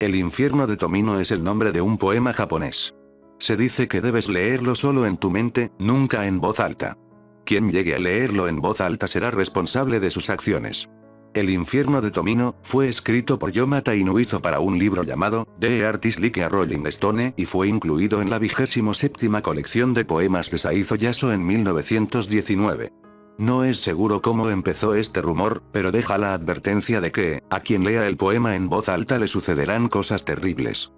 El infierno de Tomino es el nombre de un poema japonés. Se dice que debes leerlo solo en tu mente, nunca en voz alta. Quien llegue a leerlo en voz alta será responsable de sus acciones. El infierno de Tomino fue escrito por Yomata Inuizo para un libro llamado The Artist Like a Rolling Stone y fue incluido en la 27ª colección de poemas de Saizo Yaso en 1919. No es seguro cómo empezó este rumor, pero deja la advertencia de que, a quien lea el poema en voz alta le sucederán cosas terribles.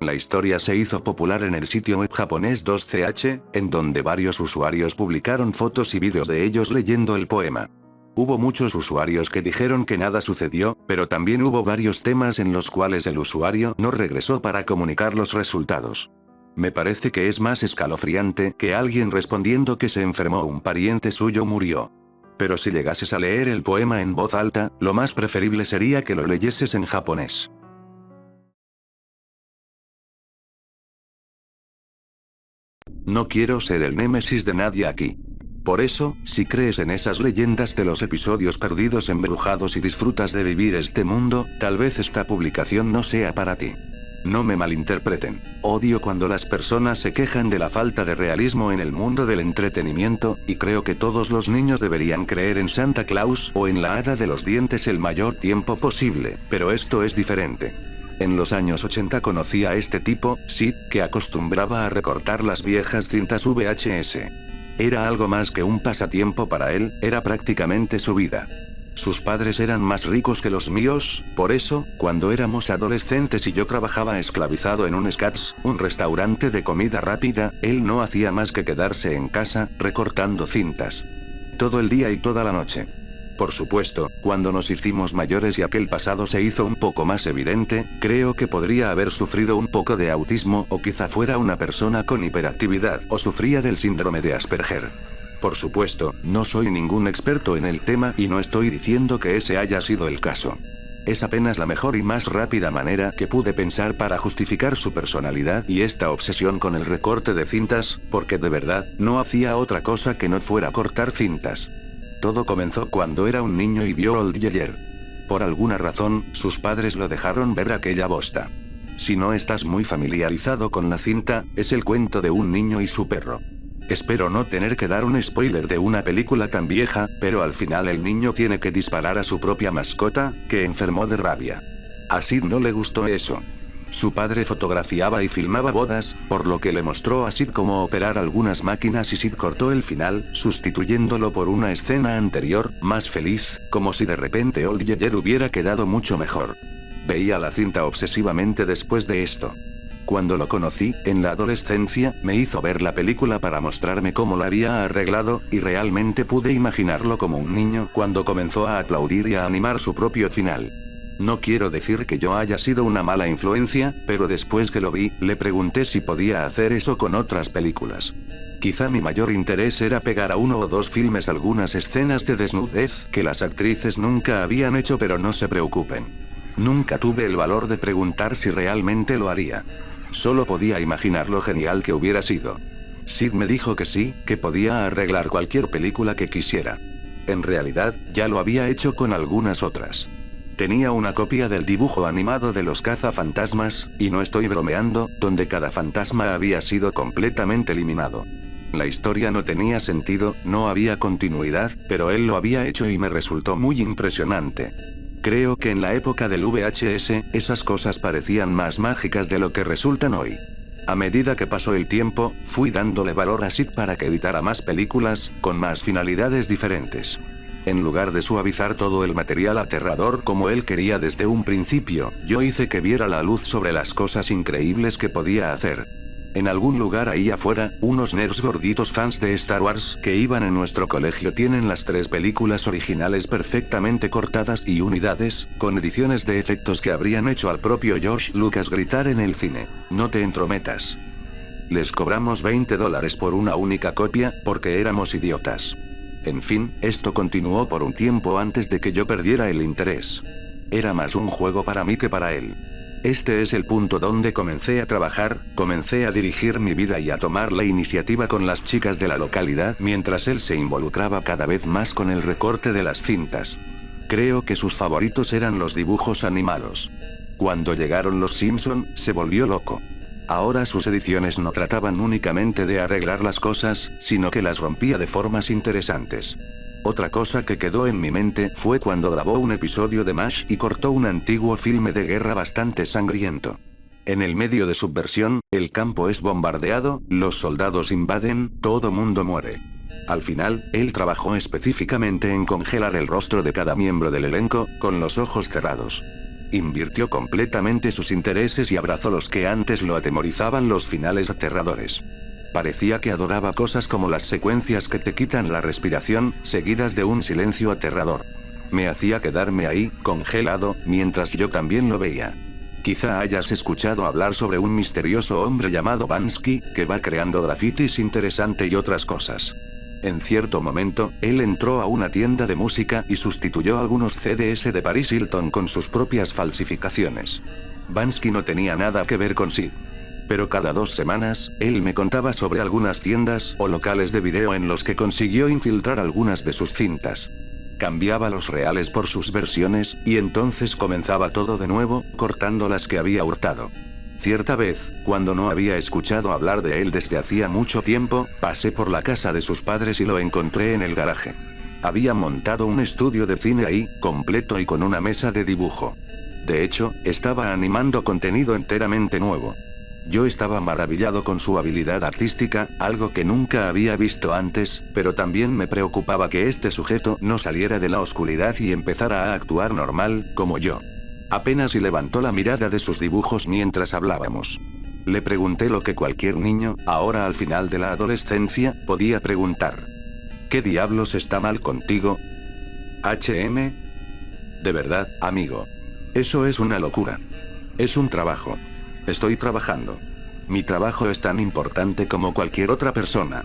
La historia se hizo popular en el sitio web japonés 2CH, en donde varios usuarios publicaron fotos y vídeos de ellos leyendo el poema. Hubo muchos usuarios que dijeron que nada sucedió, pero también hubo varios temas en los cuales el usuario no regresó para comunicar los resultados. Me parece que es más escalofriante que alguien respondiendo que se enfermó o un pariente suyo murió. Pero si llegases a leer el poema en voz alta, lo más preferible sería que lo leyeses en japonés. No quiero ser el némesis de nadie aquí. Por eso, si crees en esas leyendas de los episodios perdidos embrujados y disfrutas de vivir este mundo, tal vez esta publicación no sea para ti. No me malinterpreten. Odio cuando las personas se quejan de la falta de realismo en el mundo del entretenimiento, y creo que todos los niños deberían creer en Santa Claus o en la hada de los dientes el mayor tiempo posible, pero esto es diferente. En los años 80 conocí a este tipo, Sid, que acostumbraba a recortar las viejas cintas VHS. Era algo más que un pasatiempo para él, era prácticamente su vida. Sus padres eran más ricos que los míos, por eso, cuando éramos adolescentes y yo trabajaba esclavizado en un Scats, un restaurante de comida rápida, él no hacía más que quedarse en casa, recortando cintas. Todo el día y toda la noche. Por supuesto, cuando nos hicimos mayores y aquel pasado se hizo un poco más evidente, creo que podría haber sufrido un poco de autismo o quizá fuera una persona con hiperactividad o sufría del síndrome de Asperger. Por supuesto, no soy ningún experto en el tema y no estoy diciendo que ese haya sido el caso. Es apenas la mejor y más rápida manera que pude pensar para justificar su personalidad y esta obsesión con el recorte de cintas, porque de verdad, no hacía otra cosa que no fuera cortar cintas. Todo comenzó cuando era un niño y vio Old Yeller. Por alguna razón, sus padres lo dejaron ver aquella bosta. Si no estás muy familiarizado con la cinta, es el cuento de un niño y su perro. Espero no tener que dar un spoiler de una película tan vieja, pero al final el niño tiene que disparar a su propia mascota, que enfermó de rabia. A Sid no le gustó eso. Su padre fotografiaba y filmaba bodas, por lo que le mostró a Sid cómo operar algunas máquinas y Sid cortó el final, sustituyéndolo por una escena anterior, más feliz, como si de repente Old Yeller hubiera quedado mucho mejor. Veía la cinta obsesivamente después de esto. Cuando lo conocí, en la adolescencia, me hizo ver la película para mostrarme cómo la había arreglado, y realmente pude imaginarlo como un niño cuando comenzó a aplaudir y a animar su propio final. No quiero decir que yo haya sido una mala influencia, pero después que lo vi, le pregunté si podía hacer eso con otras películas. Quizá mi mayor interés era pegar a 1 o 2 filmes algunas escenas de desnudez que las actrices nunca habían hecho, pero no se preocupen. Nunca tuve el valor de preguntar si realmente lo haría. Solo podía imaginar lo genial que hubiera sido. Sid me dijo que sí, que podía arreglar cualquier película que quisiera. En realidad, ya lo había hecho con algunas otras. Tenía una copia del dibujo animado de los cazafantasmas, y no estoy bromeando, donde cada fantasma había sido completamente eliminado. La historia no tenía sentido, no había continuidad, pero él lo había hecho y me resultó muy impresionante. Creo que en la época del VHS, esas cosas parecían más mágicas de lo que resultan hoy. A medida que pasó el tiempo, fui dándole valor a Sid para que editara más películas, con más finalidades diferentes. En lugar de suavizar todo el material aterrador como él quería desde un principio, yo hice que viera la luz sobre las cosas increíbles que podía hacer. En algún lugar ahí afuera, unos nerds gorditos fans de Star Wars que iban en nuestro colegio tienen las 3 películas originales perfectamente cortadas y unidades, con ediciones de efectos que habrían hecho al propio George Lucas gritar en el cine: "No te entrometas". Les cobramos $20 por una única copia, porque éramos idiotas. En fin, esto continuó por un tiempo antes de que yo perdiera el interés. Era más un juego para mí que para él. Este es el punto donde comencé a trabajar, comencé a dirigir mi vida y a tomar la iniciativa con las chicas de la localidad mientras él se involucraba cada vez más con el recorte de las cintas. Creo que sus favoritos eran los dibujos animados. Cuando llegaron los Simpson, se volvió loco. Ahora sus ediciones no trataban únicamente de arreglar las cosas, sino que las rompía de formas interesantes. Otra cosa que quedó en mi mente fue cuando grabó un episodio de MASH y cortó un antiguo filme de guerra bastante sangriento. En el medio de subversión, el campo es bombardeado, los soldados invaden, todo mundo muere. Al final, él trabajó específicamente en congelar el rostro de cada miembro del elenco, con los ojos cerrados. Invirtió completamente sus intereses y abrazó los que antes lo atemorizaban, los finales aterradores. Parecía que adoraba cosas como las secuencias que te quitan la respiración, seguidas de un silencio aterrador. Me hacía quedarme ahí, congelado, mientras yo también lo veía. Quizá hayas escuchado hablar sobre un misterioso hombre llamado Bansky, que va creando grafitis interesante y otras cosas. En cierto momento, él entró a una tienda de música y sustituyó algunos CDs de Paris Hilton con sus propias falsificaciones. Bansky no tenía nada que ver con Sid. Pero cada 2 semanas, él me contaba sobre algunas tiendas o locales de video en los que consiguió infiltrar algunas de sus cintas. Cambiaba los reales por sus versiones, y entonces comenzaba todo de nuevo, cortando las que había hurtado. Cierta vez, cuando no había escuchado hablar de él desde hacía mucho tiempo, pasé por la casa de sus padres y lo encontré en el garaje. Había montado un estudio de cine ahí, completo y con una mesa de dibujo. De hecho, estaba animando contenido enteramente nuevo. Yo estaba maravillado con su habilidad artística, algo que nunca había visto antes, pero también me preocupaba que este sujeto no saliera de la oscuridad y empezara a actuar normal, como yo. Apenas si levantó la mirada de sus dibujos mientras hablábamos. Le pregunté lo que cualquier niño, ahora al final de la adolescencia, podía preguntar. ¿Qué diablos está mal contigo? ¿HM? De verdad, amigo. Eso es una locura. Es un trabajo. Estoy trabajando. Mi trabajo es tan importante como cualquier otra persona.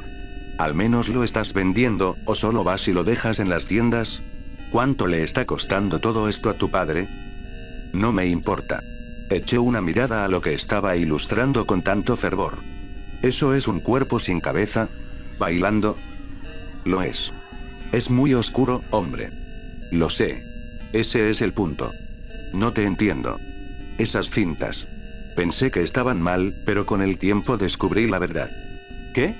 ¿Al menos lo estás vendiendo, o solo vas y lo dejas en las tiendas? ¿Cuánto le está costando todo esto a tu padre? No me importa. Eché una mirada a lo que estaba ilustrando con tanto fervor. ¿Eso es un cuerpo sin cabeza? ¿Bailando? Lo es. Es muy oscuro, hombre. Lo sé. Ese es el punto. No te entiendo. Esas cintas. Pensé que estaban mal, pero con el tiempo descubrí la verdad. ¿Qué?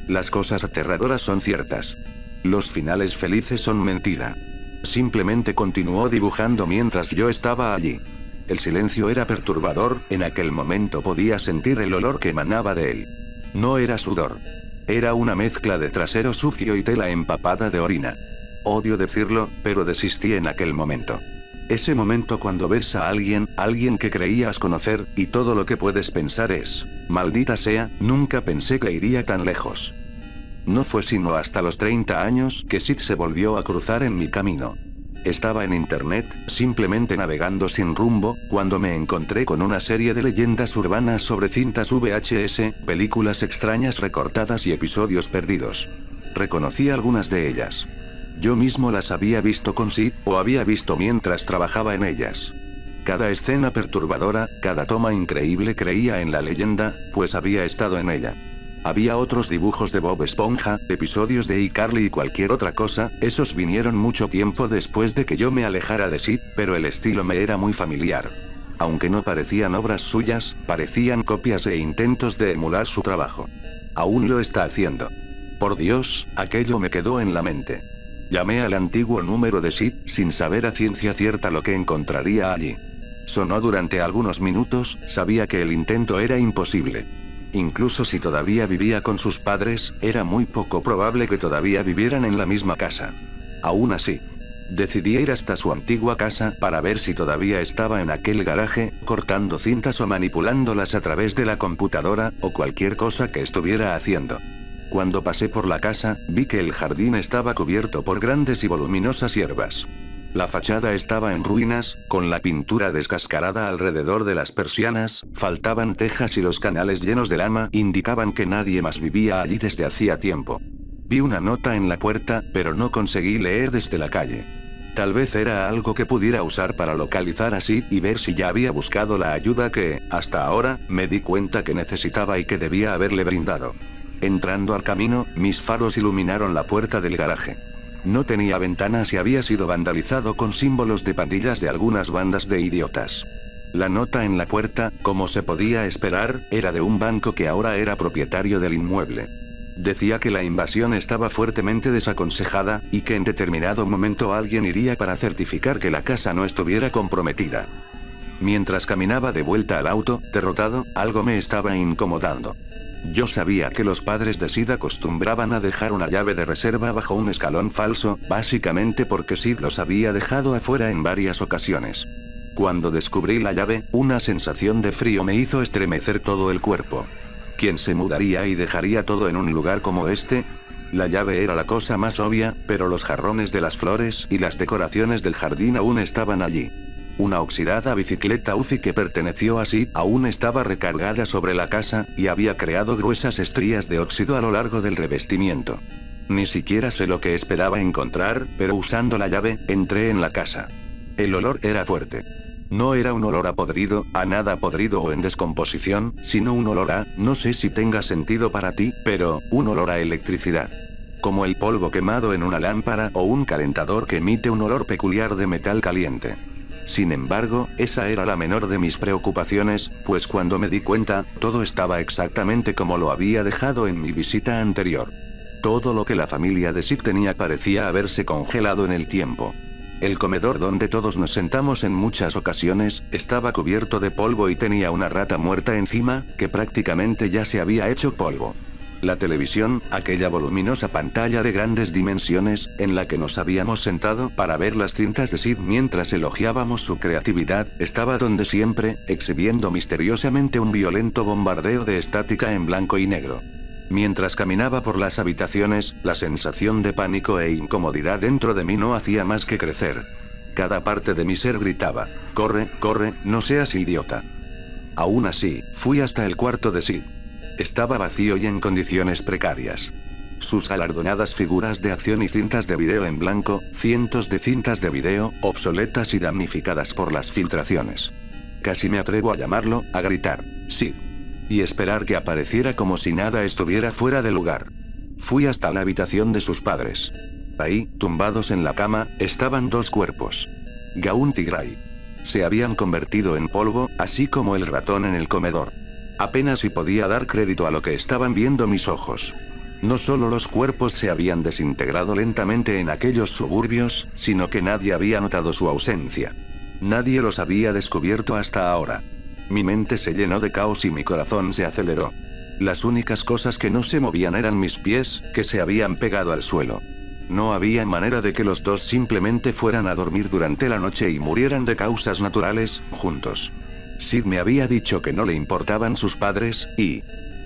Las cosas aterradoras son ciertas. Los finales felices son mentira. Simplemente continuó dibujando mientras yo estaba allí. El silencio era perturbador, en aquel momento podía sentir el olor que emanaba de él. No era sudor. Era una mezcla de trasero sucio y tela empapada de orina. Odio decirlo, pero desistí en aquel momento. Ese momento cuando ves a alguien que creías conocer, y todo lo que puedes pensar es, maldita sea, nunca pensé que iría tan lejos. No fue sino hasta los 30 años que Sid se volvió a cruzar en mi camino. Estaba en internet, simplemente navegando sin rumbo, cuando me encontré con una serie de leyendas urbanas sobre cintas VHS, películas extrañas recortadas y episodios perdidos. Reconocí algunas de ellas. Yo mismo las había visto con Sid, o había visto mientras trabajaba en ellas. Cada escena perturbadora, cada toma increíble creía en la leyenda, pues había estado en ella. Había otros dibujos de Bob Esponja, episodios de iCarly y cualquier otra cosa, esos vinieron mucho tiempo después de que yo me alejara de Sid, pero el estilo me era muy familiar. Aunque no parecían obras suyas, parecían copias e intentos de emular su trabajo. Aún lo está haciendo. Por Dios, aquello me quedó en la mente. Llamé al antiguo número de Sid, sin saber a ciencia cierta lo que encontraría allí. Sonó durante algunos minutos, sabía que el intento era imposible. Incluso si todavía vivía con sus padres, era muy poco probable que todavía vivieran en la misma casa. Aún así, decidí ir hasta su antigua casa para ver si todavía estaba en aquel garaje, cortando cintas o manipulándolas a través de la computadora, o cualquier cosa que estuviera haciendo. Cuando pasé por la casa, vi que el jardín estaba cubierto por grandes y voluminosas hierbas. La fachada estaba en ruinas, con la pintura descascarada alrededor de las persianas, faltaban tejas y los canales llenos de lama indicaban que nadie más vivía allí desde hacía tiempo. Vi una nota en la puerta, pero no conseguí leer desde la calle. Tal vez era algo que pudiera usar para localizar a Sid y ver si ya había buscado la ayuda que, hasta ahora, me di cuenta que necesitaba y que debía haberle brindado. Entrando al camino, mis faros iluminaron la puerta del garaje. No tenía ventanas y había sido vandalizado con símbolos de pandillas de algunas bandas de idiotas. La nota en la puerta, como se podía esperar, era de un banco que ahora era propietario del inmueble. Decía que la invasión estaba fuertemente desaconsejada, y que en determinado momento alguien iría para certificar que la casa no estuviera comprometida. Mientras caminaba de vuelta al auto, derrotado, algo me estaba incomodando. Yo sabía que los padres de Sid acostumbraban a dejar una llave de reserva bajo un escalón falso, básicamente porque Sid los había dejado afuera en varias ocasiones. Cuando descubrí la llave, una sensación de frío me hizo estremecer todo el cuerpo. ¿Quién se mudaría y dejaría todo en un lugar como este? La llave era la cosa más obvia, pero los jarrones de las flores y las decoraciones del jardín aún estaban allí. Una oxidada bicicleta UCI que perteneció a Sid aún estaba recargada sobre la casa, y había creado gruesas estrías de óxido a lo largo del revestimiento. Ni siquiera sé lo que esperaba encontrar, pero usando la llave, entré en la casa. El olor era fuerte. No era un olor a podrido, a nada podrido o en descomposición, sino un olor a, no sé si tenga sentido para ti, pero, un olor a electricidad. Como el polvo quemado en una lámpara o un calentador que emite un olor peculiar de metal caliente. Sin embargo, esa era la menor de mis preocupaciones, pues cuando me di cuenta, todo estaba exactamente como lo había dejado en mi visita anterior. Todo lo que la familia de Sid tenía parecía haberse congelado en el tiempo. El comedor donde todos nos sentamos en muchas ocasiones, estaba cubierto de polvo y tenía una rata muerta encima, que prácticamente ya se había hecho polvo. La televisión, aquella voluminosa pantalla de grandes dimensiones, en la que nos habíamos sentado para ver las cintas de Sid mientras elogiábamos su creatividad, estaba donde siempre, exhibiendo misteriosamente un violento bombardeo de estática en blanco y negro. Mientras caminaba por las habitaciones, la sensación de pánico e incomodidad dentro de mí no hacía más que crecer. Cada parte de mi ser gritaba: corre, corre, no seas idiota. Aún así, fui hasta el cuarto de Sid. Estaba vacío y en condiciones precarias. Sus galardonadas figuras de acción y cintas de video en blanco, cientos de cintas de video, obsoletas y damnificadas por las filtraciones. Casi me atrevo a llamarlo, a gritar: Sid. Y esperar que apareciera como si nada estuviera fuera de lugar. Fui hasta la habitación de sus padres. Ahí, tumbados en la cama, estaban dos cuerpos. Gaunt y Gray. Se habían convertido en polvo, así como el ratón en el comedor. Apenas si podía dar crédito a lo que estaban viendo mis ojos. No solo los cuerpos se habían desintegrado lentamente en aquellos suburbios, sino que nadie había notado su ausencia. Nadie los había descubierto hasta ahora. Mi mente se llenó de caos y mi corazón se aceleró. Las únicas cosas que no se movían eran mis pies, que se habían pegado al suelo. No había manera de que los dos simplemente fueran a dormir durante la noche y murieran de causas naturales, juntos. Sid me había dicho que no le importaban sus padres, y...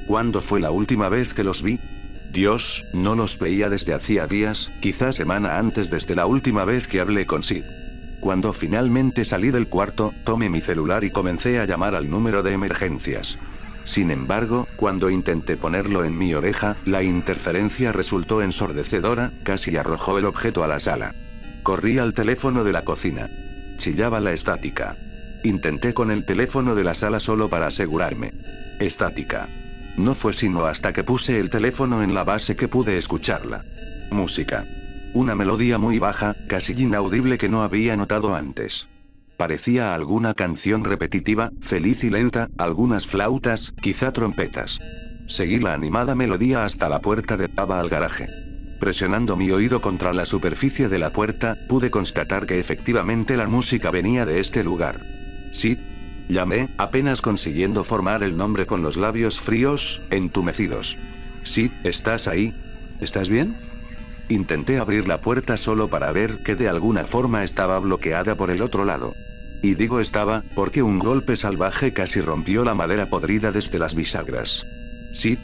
¿cuándo fue la última vez que los vi? Dios, no los veía desde hacía días, quizás semana antes desde la última vez que hablé con Sid. Cuando finalmente salí del cuarto, tomé mi celular y comencé a llamar al número de emergencias. Sin embargo, cuando intenté ponerlo en mi oreja, la interferencia resultó ensordecedora, casi arrojó el objeto a la sala. Corrí al teléfono de la cocina. Chillaba la estática. Intenté con el teléfono de la sala solo para asegurarme. Estática. No fue sino hasta que puse el teléfono en la base que pude escucharla. Música. Una melodía muy baja, casi inaudible que no había notado antes. Parecía alguna canción repetitiva, feliz y lenta, algunas flautas, quizá trompetas. Seguí la animada melodía hasta la puerta de entrada al garaje. Presionando mi oído contra la superficie de la puerta, pude constatar que efectivamente la música venía de este lugar. «Sid», llamé, apenas consiguiendo formar el nombre con los labios fríos, entumecidos. «Sid, ¿estás ahí? ¿Estás bien?» Intenté abrir la puerta solo para ver que de alguna forma estaba bloqueada por el otro lado. Y digo estaba, porque un golpe salvaje casi rompió la madera podrida desde las bisagras. «Sid»,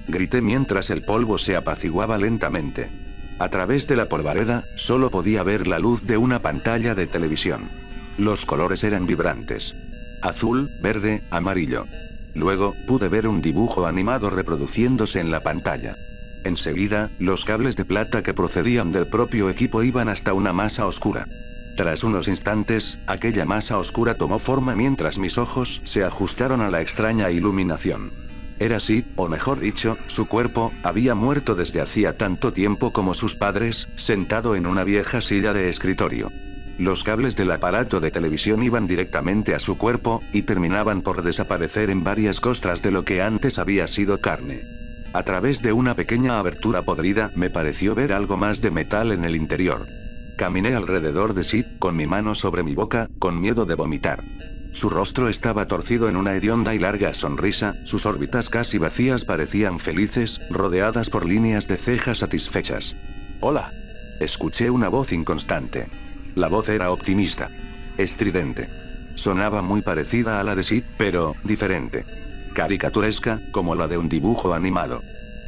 grité mientras el polvo se apaciguaba lentamente. A través de la polvareda, solo podía ver la luz de una pantalla de televisión. Los colores eran vibrantes. Azul, verde, amarillo. Luego, pude ver un dibujo animado reproduciéndose en la pantalla. Enseguida, los cables de plata que procedían del propio equipo iban hasta una masa oscura. Tras unos instantes, aquella masa oscura tomó forma mientras mis ojos se ajustaron a la extraña iluminación. Era Sid, o mejor dicho, su cuerpo, había muerto desde hacía tanto tiempo como sus padres, sentado en una vieja silla de escritorio. Los cables del aparato de televisión iban directamente a su cuerpo, y terminaban por desaparecer en varias costras de lo que antes había sido carne. A través de una pequeña abertura podrida, me pareció ver algo más de metal en el interior. Caminé alrededor de Sid, con mi mano sobre mi boca, con miedo de vomitar. Su rostro estaba torcido en una hedionda y larga sonrisa, sus órbitas casi vacías parecían felices, rodeadas por líneas de cejas satisfechas. «Hola». Escuché una voz inconstante. La voz era optimista. Estridente. Sonaba muy parecida a la de Sid, pero diferente. Caricaturesca, como la de un dibujo animado.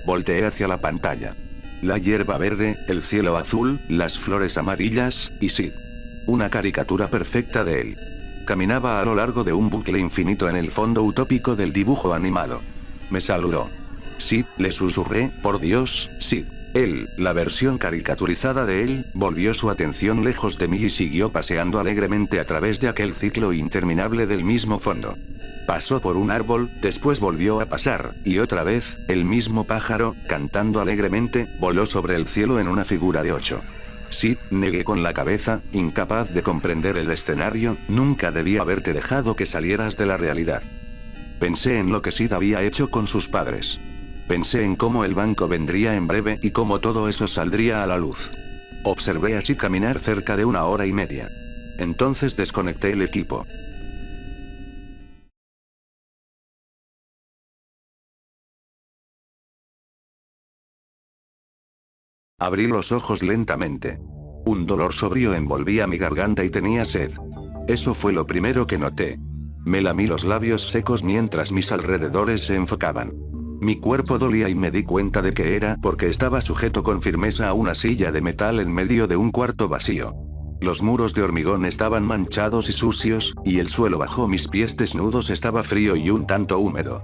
Volteé hacia la pantalla. La hierba verde, el cielo azul, las flores amarillas, y Sid. Una caricatura perfecta de él. Caminaba a lo largo de un bucle infinito en el fondo utópico del dibujo animado. Me saludó. «Sid», le susurré, «por Dios, Sid». Él, la versión caricaturizada de él, volvió su atención lejos de mí y siguió paseando alegremente a través de aquel ciclo interminable del mismo fondo. Pasó por un árbol, después volvió a pasar, y otra vez, el mismo pájaro, cantando alegremente, voló sobre el cielo en una figura de 8. «Sí», negué con la cabeza, incapaz de comprender el escenario, «nunca debí haberte dejado que salieras de la realidad». Pensé en lo que Sid había hecho con sus padres. Pensé en cómo el banco vendría en breve y cómo todo eso saldría a la luz. Observé a Sid caminar cerca de 1 hora y media. Entonces desconecté el equipo. Abrí los ojos lentamente. Un dolor sobrio envolvía mi garganta y tenía sed. Eso fue lo primero que noté. Me lamí los labios secos mientras mis alrededores se enfocaban. Mi cuerpo dolía y me di cuenta de que era porque estaba sujeto con firmeza a una silla de metal en medio de un cuarto vacío. Los muros de hormigón estaban manchados y sucios, y el suelo bajo mis pies desnudos estaba frío y un tanto húmedo.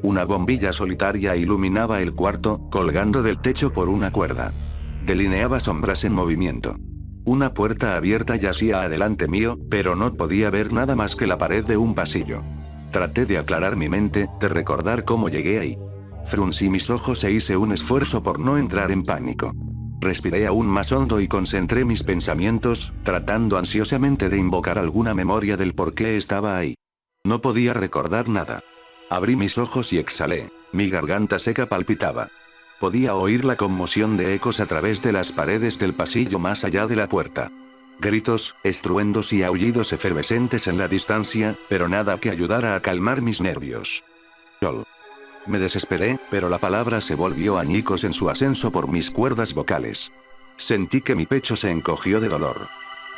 Una bombilla solitaria iluminaba el cuarto, colgando del techo por una cuerda. Delineaba sombras en movimiento. Una puerta abierta yacía adelante mío, pero no podía ver nada más que la pared de un pasillo. Traté de aclarar mi mente, de recordar cómo llegué ahí. Fruncí mis ojos e hice un esfuerzo por no entrar en pánico. Respiré aún más hondo y concentré mis pensamientos, tratando ansiosamente de invocar alguna memoria del por qué estaba ahí. No podía recordar nada. Abrí mis ojos y exhalé. Mi garganta seca palpitaba. Podía oír la conmoción de ecos a través de las paredes del pasillo más allá de la puerta. Gritos, estruendos y aullidos efervescentes en la distancia, pero nada que ayudara a calmar mis nervios. Yol. Me desesperé, pero la palabra se volvió añicos en su ascenso por mis cuerdas vocales. Sentí que mi pecho se encogió de dolor.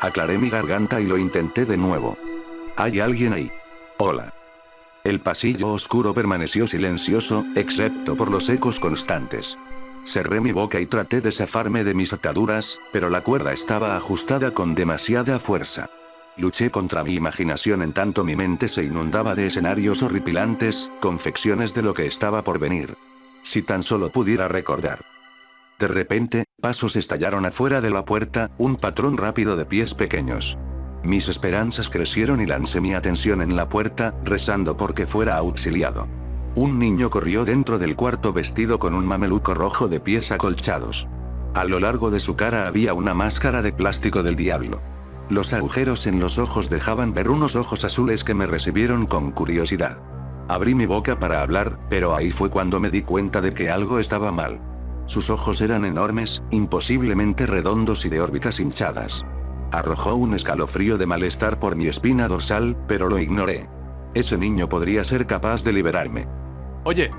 Aclaré mi garganta y lo intenté de nuevo. ¿Hay alguien ahí? Hola. El pasillo oscuro permaneció silencioso, excepto por los ecos constantes. Cerré mi boca y traté de zafarme de mis ataduras, pero la cuerda estaba ajustada con demasiada fuerza. Luché contra mi imaginación en tanto mi mente se inundaba de escenarios horripilantes, confecciones de lo que estaba por venir. Si tan solo pudiera recordar. De repente, pasos estallaron afuera de la puerta, un patrón rápido de pies pequeños. Mis esperanzas crecieron y lancé mi atención en la puerta, rezando porque fuera auxiliado. Un niño corrió dentro del cuarto vestido con un mameluco rojo de pies acolchados. A lo largo de su cara había una máscara de plástico del diablo. Los agujeros en los ojos dejaban ver unos ojos azules que me recibieron con curiosidad. Abrí mi boca para hablar, pero ahí fue cuando me di cuenta de que algo estaba mal. Sus ojos eran enormes, imposiblemente redondos y de órbitas hinchadas. Arrojó un escalofrío de malestar por mi espina dorsal, pero lo ignoré. Ese niño podría ser capaz de liberarme. «Oye».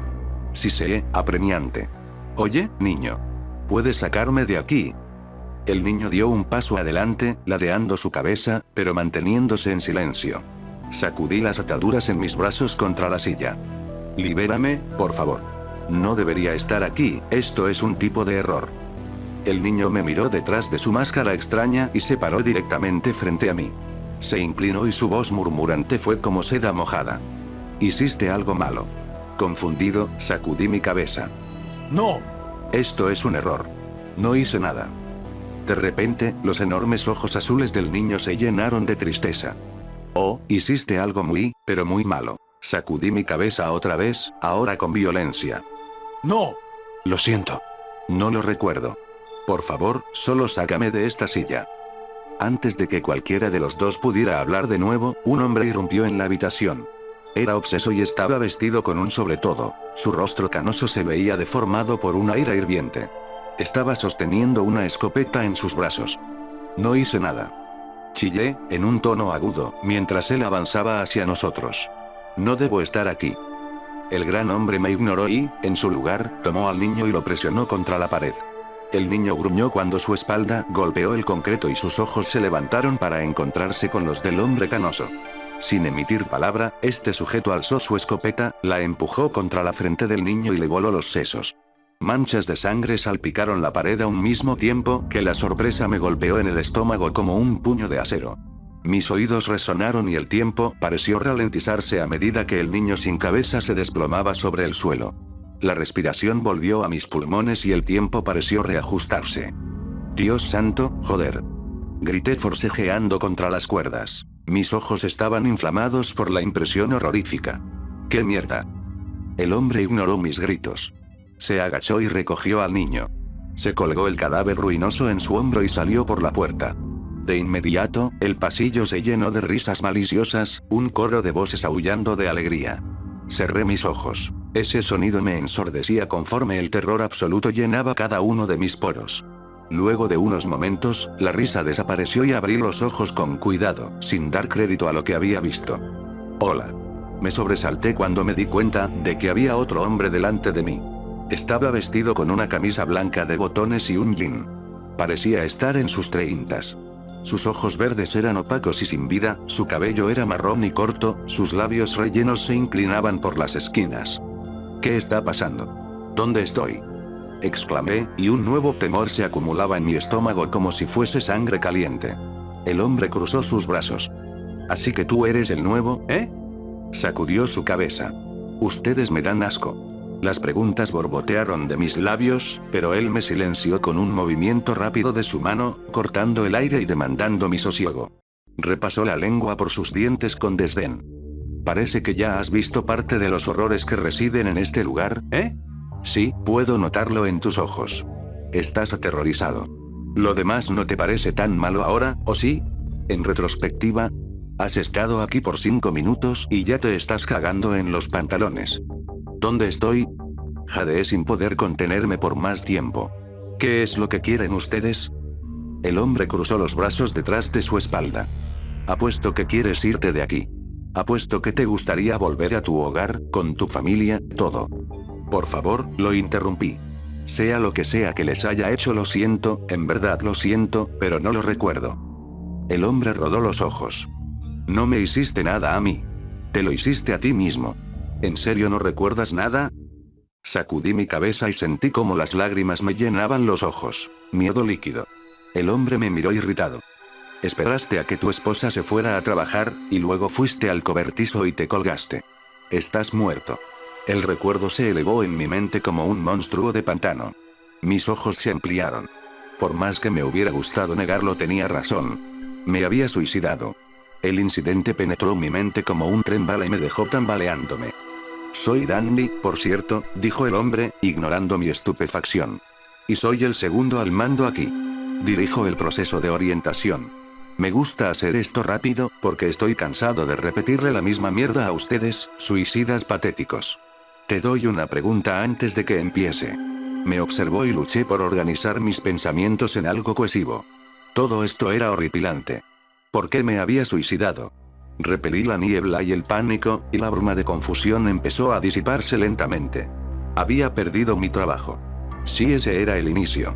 Siseé, apremiante. «Oye, niño. ¿Puedes sacarme de aquí?» El niño dio un paso adelante, ladeando su cabeza, pero manteniéndose en silencio. Sacudí las ataduras en mis brazos contra la silla. «Libérame, por favor. No debería estar aquí, esto es un tipo de error». El niño me miró detrás de su máscara extraña y se paró directamente frente a mí. Se inclinó y su voz murmurante fue como seda mojada. «Hiciste algo malo». Confundido, sacudí mi cabeza. «No. Esto es un error. No hice nada». De repente, los enormes ojos azules del niño se llenaron de tristeza. «Oh, hiciste algo pero muy malo». Sacudí mi cabeza otra vez, ahora con violencia. «No». «Lo siento. No lo recuerdo. Por favor, solo sácame de esta silla». Antes de que cualquiera de los dos pudiera hablar de nuevo, un hombre irrumpió en la habitación. Era obseso y estaba vestido con un sobretodo. Su rostro canoso se veía deformado por una ira hirviente. Estaba sosteniendo una escopeta en sus brazos. No hice nada. Chillé, en un tono agudo, mientras él avanzaba hacia nosotros. No debo estar aquí. El gran hombre me ignoró y, en su lugar, tomó al niño y lo presionó contra la pared. El niño gruñó cuando su espalda golpeó el concreto y sus ojos se levantaron para encontrarse con los del hombre canoso. Sin emitir palabra, este sujeto alzó su escopeta, la empujó contra la frente del niño y le voló los sesos. Manchas de sangre salpicaron la pared a un mismo tiempo que la sorpresa me golpeó en el estómago como un puño de acero. Mis oídos resonaron y el tiempo pareció ralentizarse a medida que el niño sin cabeza se desplomaba sobre el suelo. La respiración volvió a mis pulmones y el tiempo pareció reajustarse. Dios santo, joder. Grité forcejeando contra las cuerdas. Mis ojos estaban inflamados por la impresión horrorífica. ¡Qué mierda! El hombre ignoró mis gritos. Se agachó y recogió al niño. Se colgó el cadáver ruinoso en su hombro y salió por la puerta. De inmediato, el pasillo se llenó de risas maliciosas, un coro de voces aullando de alegría. Cerré mis ojos. Ese sonido me ensordecía conforme el terror absoluto llenaba cada uno de mis poros. Luego de unos momentos, la risa desapareció y abrí los ojos con cuidado, sin dar crédito a lo que había visto. Hola. Me sobresalté cuando me di cuenta de que había otro hombre delante de mí. Estaba vestido con una camisa blanca de botones y un jean. Parecía estar en sus 30s. Sus ojos verdes eran opacos y sin vida, su cabello era marrón y corto, sus labios rellenos se inclinaban por las esquinas. ¿Qué está pasando? ¿Dónde estoy? Exclamé, y un nuevo temor se acumulaba en mi estómago como si fuese sangre caliente. El hombre cruzó sus brazos. ¿Así que tú eres el nuevo, eh? Sacudió su cabeza. Ustedes me dan asco. Las preguntas borbotearon de mis labios, pero él me silenció con un movimiento rápido de su mano, cortando el aire y demandando mi sosiego. Repasó la lengua por sus dientes con desdén. Parece que ya has visto parte de los horrores que residen en este lugar, ¿eh? Sí, puedo notarlo en tus ojos. Estás aterrorizado. ¿Lo demás no te parece tan malo ahora, o sí? En retrospectiva, has estado aquí por 5 minutos y ya te estás cagando en los pantalones. ¿Dónde estoy? Jadeé sin poder contenerme por más tiempo. ¿Qué es lo que quieren ustedes? El hombre cruzó los brazos detrás de su espalda. Apuesto que quieres irte de aquí. Apuesto que te gustaría volver a tu hogar, con tu familia, todo. Por favor, lo interrumpí. Sea lo que sea que les haya hecho, lo siento, en verdad lo siento, pero no lo recuerdo. El hombre rodó los ojos. No me hiciste nada a mí. Te lo hiciste a ti mismo. ¿En serio no recuerdas nada? Sacudí mi cabeza y sentí como las lágrimas me llenaban los ojos. Miedo líquido. El hombre me miró irritado. Esperaste a que tu esposa se fuera a trabajar, y luego fuiste al cobertizo y te colgaste. Estás muerto. El recuerdo se elevó en mi mente como un monstruo de pantano. Mis ojos se ampliaron. Por más que me hubiera gustado negarlo, tenía razón. Me había suicidado. El incidente penetró mi mente como un tren bala y me dejó tambaleándome. Soy Danny, por cierto, dijo el hombre, ignorando mi estupefacción. Y soy el segundo al mando aquí. Dirijo el proceso de orientación. Me gusta hacer esto rápido, porque estoy cansado de repetirle la misma mierda a ustedes, suicidas patéticos. Te doy una pregunta antes de que empiece. Me observó y luché por organizar mis pensamientos en algo cohesivo. Todo esto era horripilante. ¿Por qué me había suicidado? Repelí la niebla y el pánico, y la bruma de confusión empezó a disiparse lentamente. Había perdido mi trabajo. Sí, ese era el inicio.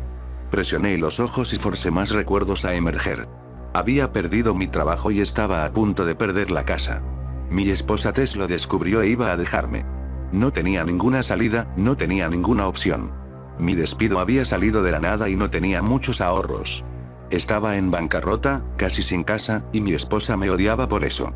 Presioné los ojos y forcé más recuerdos a emerger. Había perdido mi trabajo y estaba a punto de perder la casa. Mi esposa Tess lo descubrió e iba a dejarme. No tenía ninguna salida, no tenía ninguna opción. Mi despido había salido de la nada y no tenía muchos ahorros. Estaba en bancarrota, casi sin casa, y mi esposa me odiaba por eso.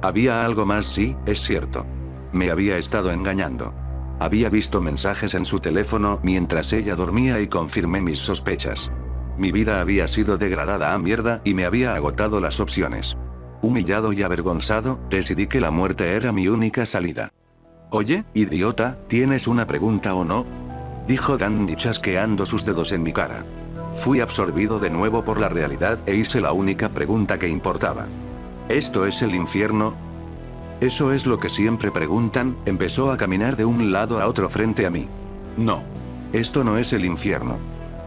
Había algo más, sí, es cierto. Me había estado engañando. Había visto mensajes en su teléfono mientras ella dormía y confirmé mis sospechas. Mi vida había sido degradada a mierda y me había agotado las opciones. Humillado y avergonzado, decidí que la muerte era mi única salida. Oye, idiota, ¿tienes una pregunta o no? Dijo Danny chasqueando sus dedos en mi cara. Fui absorbido de nuevo por la realidad e hice la única pregunta que importaba. ¿Esto es el infierno? Eso es lo que siempre preguntan. Empezó a caminar de un lado a otro frente a mí. No. Esto no es el infierno.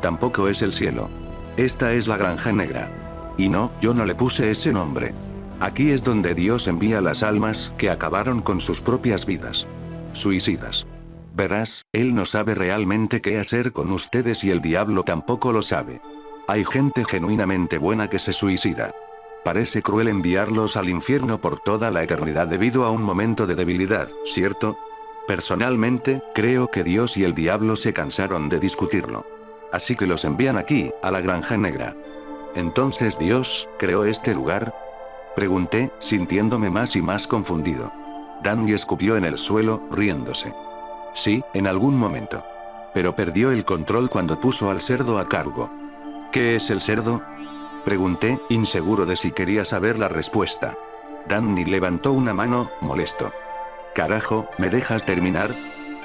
Tampoco es el cielo. Esta es la Granja Negra. Y no, yo no le puse ese nombre. Aquí es donde Dios envía las almas que acabaron con sus propias vidas. Suicidas. Verás, Él no sabe realmente qué hacer con ustedes y el diablo tampoco lo sabe. Hay gente genuinamente buena que se suicida. Parece cruel enviarlos al infierno por toda la eternidad debido a un momento de debilidad, ¿cierto? Personalmente, creo que Dios y el diablo se cansaron de discutirlo. Así que los envían aquí, a la Granja Negra. ¿Entonces Dios creó este lugar? Pregunté, sintiéndome más y más confundido. Danny escupió en el suelo, riéndose. Sí, en algún momento. Pero perdió el control cuando puso al cerdo a cargo. ¿Qué es el cerdo? Pregunté, inseguro de si quería saber la respuesta. Danny levantó una mano, molesto. Carajo, ¿me dejas terminar?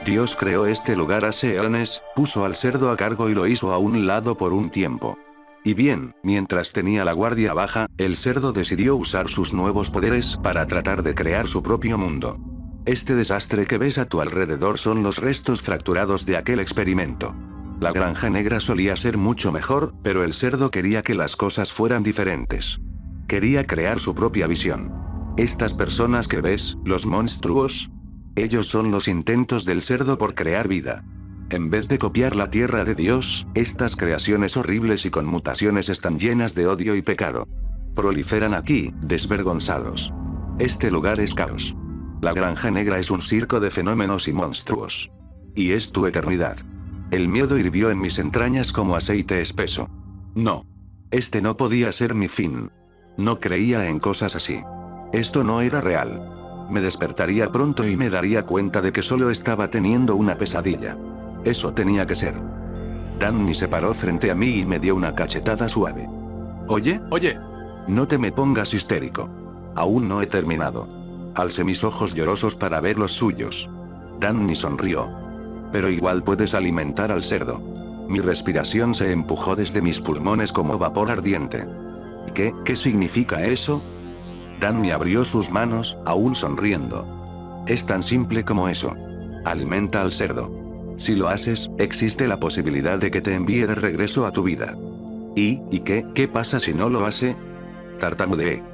Dios creó este lugar hace eones, puso al cerdo a cargo y lo hizo a un lado por un tiempo. Y bien, mientras tenía la guardia baja, el cerdo decidió usar sus nuevos poderes para tratar de crear su propio mundo. Este desastre que ves a tu alrededor son los restos fracturados de aquel experimento. La Granja Negra solía ser mucho mejor, pero el cerdo quería que las cosas fueran diferentes. Quería crear su propia visión. Estas personas que ves, los monstruos, ellos son los intentos del cerdo por crear vida. En vez de copiar la tierra de Dios, estas creaciones horribles y con mutaciones están llenas de odio y pecado. Proliferan aquí, desvergonzados. Este lugar es caos. La Granja Negra es un circo de fenómenos y monstruos. Y es tu eternidad. El miedo hirvió en mis entrañas como aceite espeso. No. Este no podía ser mi fin. No creía en cosas así. Esto no era real. Me despertaría pronto y me daría cuenta de que solo estaba teniendo una pesadilla. Eso tenía que ser. Danny se paró frente a mí y me dio una cachetada suave. Oye, no te me pongas histérico. Aún no he terminado. Alcé mis ojos llorosos para ver los suyos. Danny sonrió. Pero igual puedes alimentar al cerdo. Mi respiración se empujó desde mis pulmones como vapor ardiente. ¿Qué significa eso? Danny abrió sus manos, aún sonriendo. Es tan simple como eso. Alimenta al cerdo. Si lo haces, existe la posibilidad de que te envíe de regreso a tu vida. ¿Y qué pasa si no lo hace? Tartamudeé.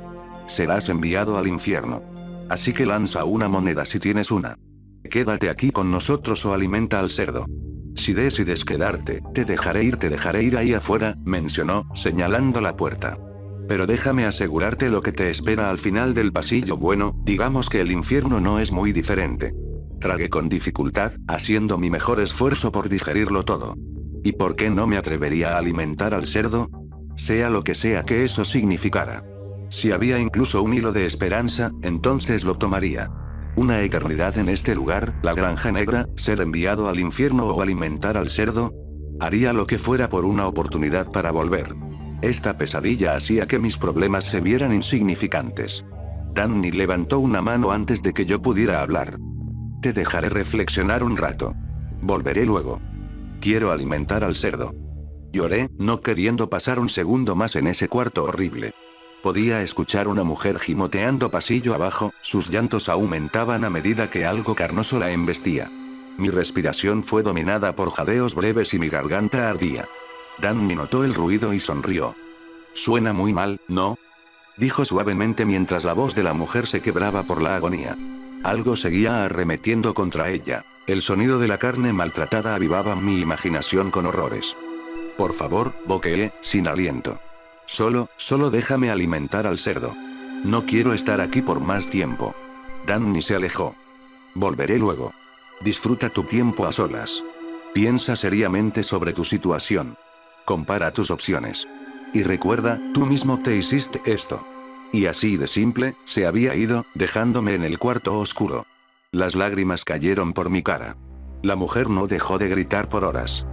Serás enviado al infierno. Así que lanza una moneda si tienes una. Quédate aquí con nosotros o alimenta al cerdo. Si decides quedarte, te dejaré ir ahí afuera, mencionó, señalando la puerta. Pero déjame asegurarte lo que te espera al final del pasillo. Bueno, digamos que el infierno no es muy diferente. Tragué con dificultad, haciendo mi mejor esfuerzo por digerirlo todo. ¿Y por qué no me atrevería a alimentar al cerdo? Sea lo que sea que eso significara. Si había incluso un hilo de esperanza, entonces lo tomaría. Una eternidad en este lugar, la Granja Negra, ser enviado al infierno o alimentar al cerdo. Haría lo que fuera por una oportunidad para volver. Esta pesadilla hacía que mis problemas se vieran insignificantes. Danny levantó una mano antes de que yo pudiera hablar. Te dejaré reflexionar un rato. Volveré luego. Quiero alimentar al cerdo. Lloré, no queriendo pasar un segundo más en ese cuarto horrible. Podía escuchar una mujer gimoteando pasillo abajo, sus llantos aumentaban a medida que algo carnoso la embestía. Mi respiración fue dominada por jadeos breves y mi garganta ardía. Danny notó el ruido y sonrió. Suena muy mal, ¿no? Dijo suavemente mientras la voz de la mujer se quebraba por la agonía. Algo seguía arremetiendo contra ella. El sonido de la carne maltratada avivaba mi imaginación con horrores. Por favor, boqueé, sin aliento. Solo déjame alimentar al cerdo. No quiero estar aquí por más tiempo. Danny se alejó. Volveré luego. Disfruta tu tiempo a solas. Piensa seriamente sobre tu situación. Compara tus opciones. Y recuerda, tú mismo te hiciste esto. Y así de simple, se había ido, dejándome en el cuarto oscuro. Las lágrimas cayeron por mi cara. La mujer no dejó de gritar por horas.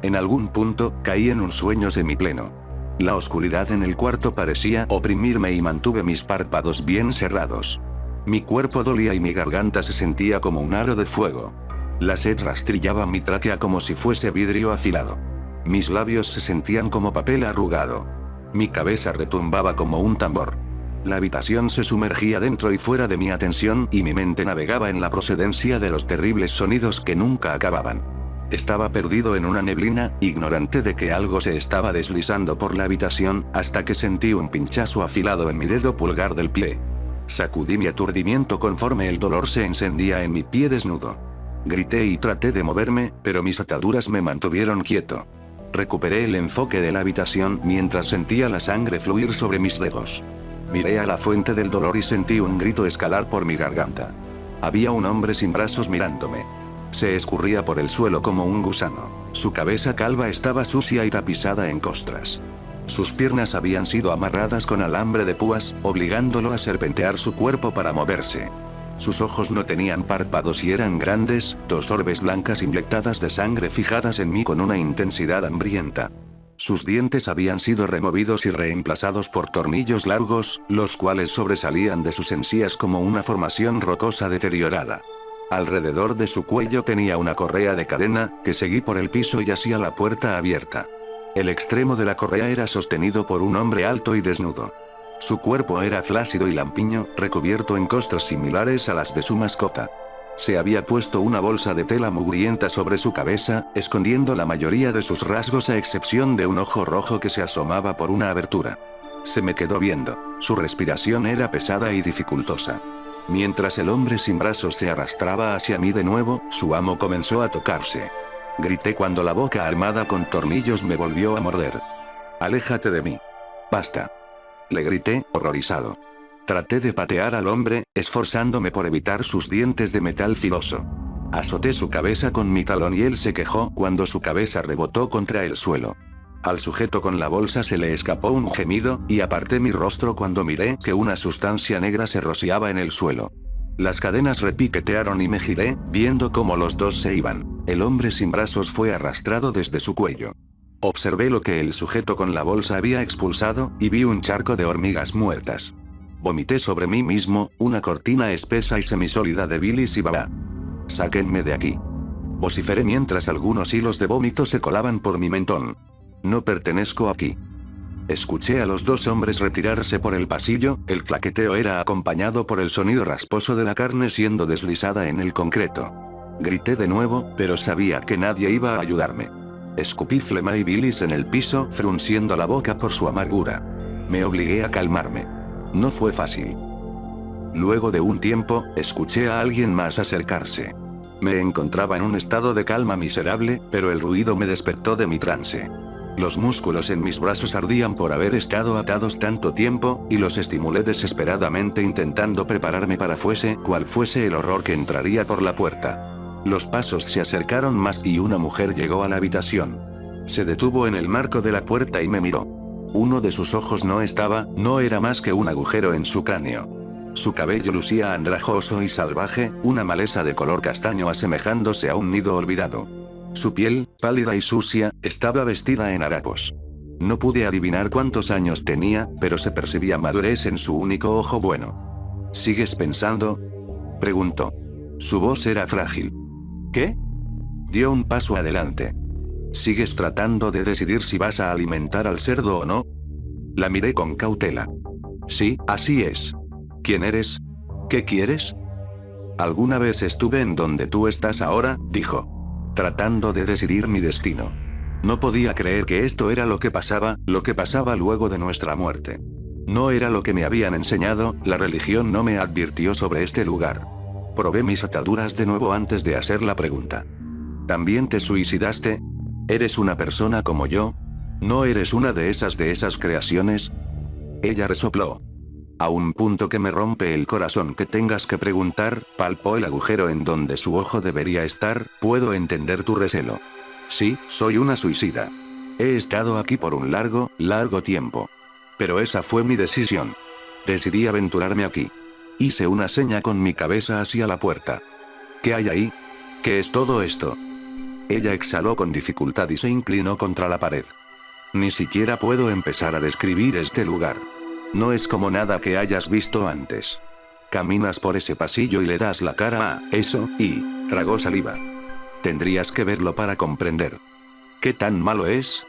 En algún punto, caí en un sueño semipleno. La oscuridad en el cuarto parecía oprimirme y mantuve mis párpados bien cerrados. Mi cuerpo dolía y mi garganta se sentía como un aro de fuego. La sed rastrillaba mi tráquea como si fuese vidrio afilado. Mis labios se sentían como papel arrugado. Mi cabeza retumbaba como un tambor. La habitación se sumergía dentro y fuera de mi atención y mi mente navegaba en la procedencia de los terribles sonidos que nunca acababan. Estaba perdido en una neblina, ignorante de que algo se estaba deslizando por la habitación, hasta que sentí un pinchazo afilado en mi dedo pulgar del pie. Sacudí mi aturdimiento conforme el dolor se encendía en mi pie desnudo. Grité y traté de moverme, pero mis ataduras me mantuvieron quieto. Recuperé el enfoque de la habitación mientras sentía la sangre fluir sobre mis dedos. Miré a la fuente del dolor y sentí un grito escalar por mi garganta. Había un hombre sin brazos mirándome. Se escurría por el suelo como un gusano. Su cabeza calva estaba sucia y tapizada en costras. Sus piernas habían sido amarradas con alambre de púas, obligándolo a serpentear su cuerpo para moverse. Sus ojos no tenían párpados y eran grandes, dos orbes blancas inyectadas de sangre fijadas en mí con una intensidad hambrienta. Sus dientes habían sido removidos y reemplazados por tornillos largos, los cuales sobresalían de sus encías como una formación rocosa deteriorada. Alrededor de su cuello tenía una correa de cadena, que seguí por el piso y hacia la puerta abierta. El extremo de la correa era sostenido por un hombre alto y desnudo. Su cuerpo era flácido y lampiño, recubierto en costras similares a las de su mascota. Se había puesto una bolsa de tela mugrienta sobre su cabeza, escondiendo la mayoría de sus rasgos a excepción de un ojo rojo que se asomaba por una abertura. Se me quedó viendo. Su respiración era pesada y dificultosa. Mientras el hombre sin brazos se arrastraba hacia mí de nuevo, su amo comenzó a tocarse. Grité cuando la boca armada con tornillos me volvió a morder. «Aléjate de mí. Basta», le grité, horrorizado. Traté de patear al hombre, esforzándome por evitar sus dientes de metal filoso. Azoté su cabeza con mi talón y él se quejó cuando su cabeza rebotó contra el suelo. Al sujeto con la bolsa se le escapó un gemido, y aparté mi rostro cuando miré que una sustancia negra se rociaba en el suelo. Las cadenas repiquetearon y me giré, viendo cómo los dos se iban. El hombre sin brazos fue arrastrado desde su cuello. Observé lo que el sujeto con la bolsa había expulsado, y vi un charco de hormigas muertas. Vomité sobre mí mismo, una cortina espesa y semisólida de bilis y baba. «Sáquenme de aquí», vociferé mientras algunos hilos de vómito se colaban por mi mentón. «No pertenezco aquí». Escuché a los dos hombres retirarse por el pasillo, el claqueteo era acompañado por el sonido rasposo de la carne siendo deslizada en el concreto. Grité de nuevo, pero sabía que nadie iba a ayudarme. Escupí flema y bilis en el piso, frunciendo la boca por su amargura. Me obligué a calmarme. No fue fácil. Luego de un tiempo, escuché a alguien más acercarse. Me encontraba en un estado de calma miserable, pero el ruido me despertó de mi trance. Los músculos en mis brazos ardían por haber estado atados tanto tiempo, y los estimulé desesperadamente intentando prepararme para fuese cual fuese el horror que entraría por la puerta. Los pasos se acercaron más y una mujer llegó a la habitación. Se detuvo en el marco de la puerta y me miró. Uno de sus ojos no era más que un agujero en su cráneo. Su cabello lucía andrajoso y salvaje, una maleza de color castaño asemejándose a un nido olvidado. Su piel, pálida y sucia, estaba vestida en harapos. No pude adivinar cuántos años tenía, pero se percibía madurez en su único ojo bueno. ¿Sigues pensando?, preguntó. Su voz era frágil. ¿Qué? Dio un paso adelante. ¿Sigues tratando de decidir si vas a alimentar al cerdo o no? La miré con cautela. Sí, así es. ¿Quién eres? ¿Qué quieres? Alguna vez estuve en donde tú estás ahora, dijo. Tratando de decidir mi destino. No podía creer que esto era lo que pasaba luego de nuestra muerte. No era lo que me habían enseñado, la religión no me advirtió sobre este lugar. Probé mis ataduras de nuevo antes de hacer la pregunta. ¿También te suicidaste? ¿Eres una persona como yo? ¿No eres una de esas creaciones? Ella resopló. A un punto que me rompe el corazón que tengas que preguntar, palpó el agujero en donde su ojo debería estar, puedo entender tu recelo. Sí, soy una suicida. He estado aquí por un largo tiempo. Pero esa fue mi decisión. Decidí aventurarme aquí. Hice una seña con mi cabeza hacia la puerta. ¿Qué hay ahí? ¿Qué es todo esto? Ella exhaló con dificultad y se inclinó contra la pared. Ni siquiera puedo empezar a describir este lugar. No es como nada que hayas visto antes. Caminas por ese pasillo y le das la cara a eso, y tragó saliva. Tendrías que verlo para comprender. ¿Qué tan malo es?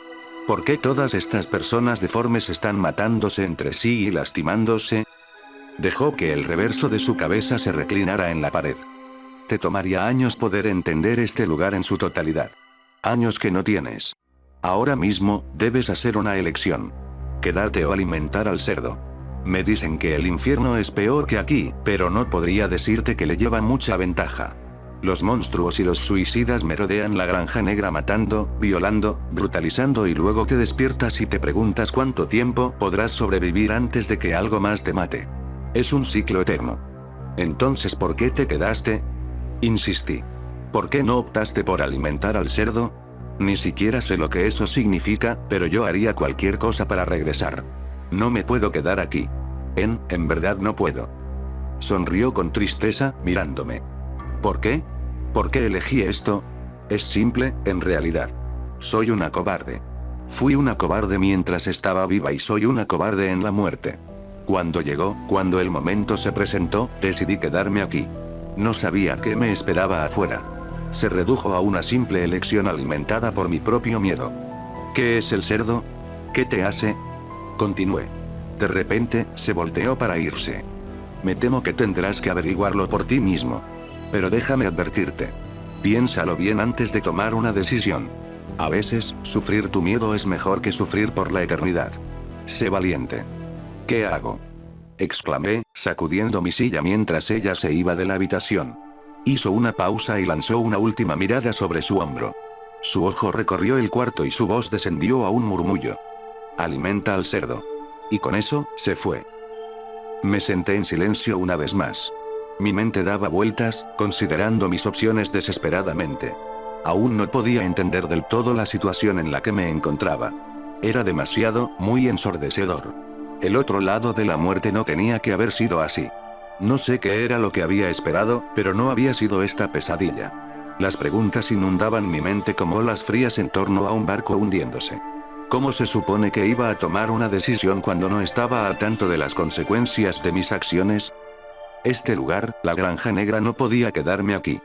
¿Por qué todas estas personas deformes están matándose entre sí y lastimándose? Dejó que el reverso de su cabeza se reclinara en la pared. Te tomaría años poder entender este lugar en su totalidad. Años que no tienes. Ahora mismo, debes hacer una elección. Quedarte o alimentar al cerdo. Me dicen que el infierno es peor que aquí, pero no podría decirte que le lleva mucha ventaja. Los monstruos y los suicidas merodean la granja negra matando, violando, brutalizando y luego te despiertas y te preguntas cuánto tiempo podrás sobrevivir antes de que algo más te mate. Es un ciclo eterno. Entonces, ¿por qué te quedaste? Insistí. ¿Por qué no optaste por alimentar al cerdo? Ni siquiera sé lo que eso significa, pero yo haría cualquier cosa para regresar. No me puedo quedar aquí. En verdad no puedo. Sonrió con tristeza, mirándome. ¿Por qué? ¿Por qué elegí esto? Es simple, en realidad. Soy una cobarde. Fui una cobarde mientras estaba viva y soy una cobarde en la muerte. Cuando llegó, cuando el momento se presentó, decidí quedarme aquí. No sabía qué me esperaba afuera. Se redujo a una simple elección alimentada por mi propio miedo. ¿Qué es el cerdo? ¿Qué te hace? Continué. De repente, se volteó para irse. Me temo que tendrás que averiguarlo por ti mismo. Pero déjame advertirte. Piénsalo bien antes de tomar una decisión. A veces, sufrir tu miedo es mejor que sufrir por la eternidad. Sé valiente. ¿Qué hago? Exclamé, sacudiendo mi silla mientras ella se iba de la habitación. Hizo una pausa y lanzó una última mirada sobre su hombro. Su ojo recorrió el cuarto y su voz descendió a un murmullo. Alimenta al cerdo. Y con eso, se fue. Me senté en silencio una vez más. Mi mente daba vueltas, considerando mis opciones desesperadamente. Aún no podía entender del todo la situación en la que me encontraba. Era demasiado, muy ensordecedor. El otro lado de la muerte no tenía que haber sido así. No sé qué era lo que había esperado, pero no había sido esta pesadilla. Las preguntas inundaban mi mente como olas frías en torno a un barco hundiéndose. ¿Cómo se supone que iba a tomar una decisión cuando no estaba al tanto de las consecuencias de mis acciones? Este lugar, la Granja Negra, no podía quedarme aquí.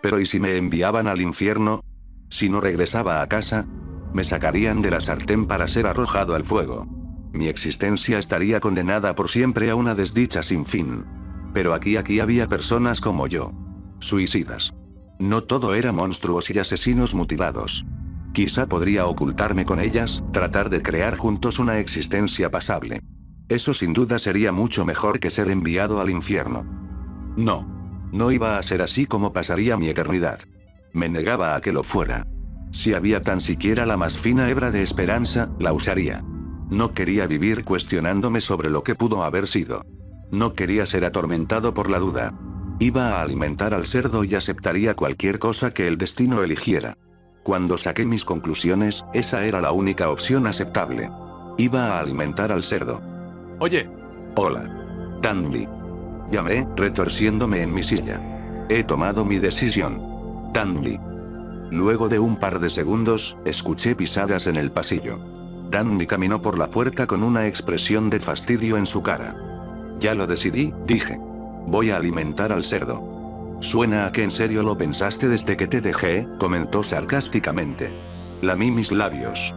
Pero ¿y si me enviaban al infierno? Si no regresaba a casa, me sacarían de la sartén para ser arrojado al fuego. Mi existencia estaría condenada por siempre a una desdicha sin fin. Pero aquí había personas como yo. Suicidas. No todo era monstruos y asesinos mutilados. Quizá podría ocultarme con ellas, tratar de crear juntos una existencia pasable. Eso sin duda sería mucho mejor que ser enviado al infierno. No. No iba a ser así como pasaría mi eternidad. Me negaba a que lo fuera. Si había tan siquiera la más fina hebra de esperanza, la usaría. No quería vivir cuestionándome sobre lo que pudo haber sido. No quería ser atormentado por la duda. Iba a alimentar al cerdo y aceptaría cualquier cosa que el destino eligiera. Cuando saqué mis conclusiones, esa era la única opción aceptable. Iba a alimentar al cerdo. Oye. Hola. Tandy. Llamé, retorciéndome en mi silla. He tomado mi decisión. Tandy. Luego de un par de segundos, escuché pisadas en el pasillo. Dandy caminó por la puerta con una expresión de fastidio en su cara. Ya lo decidí, dije. Voy a alimentar al cerdo. Suena a que en serio lo pensaste desde que te dejé, comentó sarcásticamente. Lamí mis labios.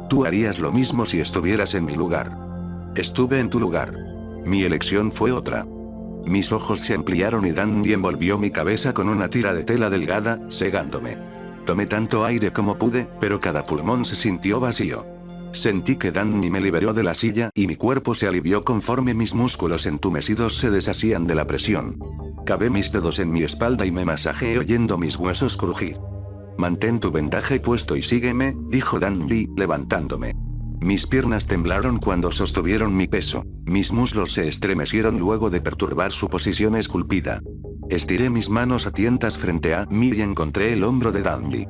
Tú harías lo mismo si estuvieras en mi lugar. Estuve en tu lugar. Mi elección fue otra. Mis ojos se ampliaron y Dandy envolvió mi cabeza con una tira de tela delgada, cegándome. Tomé tanto aire como pude, pero cada pulmón se sintió vacío. Sentí que Danny me liberó de la silla y mi cuerpo se alivió conforme mis músculos entumecidos se deshacían de la presión. Cavé mis dedos en mi espalda y me masajeé oyendo mis huesos crujir. Mantén tu vendaje puesto y sígueme, dijo Dandy, levantándome. Mis piernas temblaron cuando sostuvieron mi peso. Mis muslos se estremecieron luego de perturbar su posición esculpida. Estiré mis manos a tientas frente a mí y encontré el hombro de Dandy.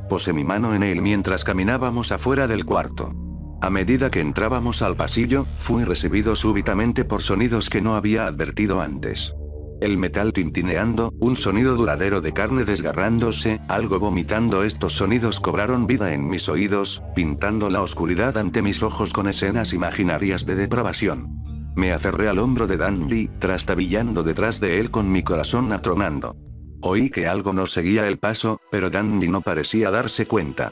Posé mi mano en él mientras caminábamos afuera del cuarto. A medida que entrábamos al pasillo, fui recibido súbitamente por sonidos que no había advertido antes. El metal tintineando, un sonido duradero de carne desgarrándose, algo vomitando. Estos sonidos cobraron vida en mis oídos, pintando la oscuridad ante mis ojos con escenas imaginarias de depravación. Me aferré al hombro de Dandy, trastabillando detrás de él con mi corazón atronando. Oí que algo nos seguía el paso, pero Dandy no parecía darse cuenta.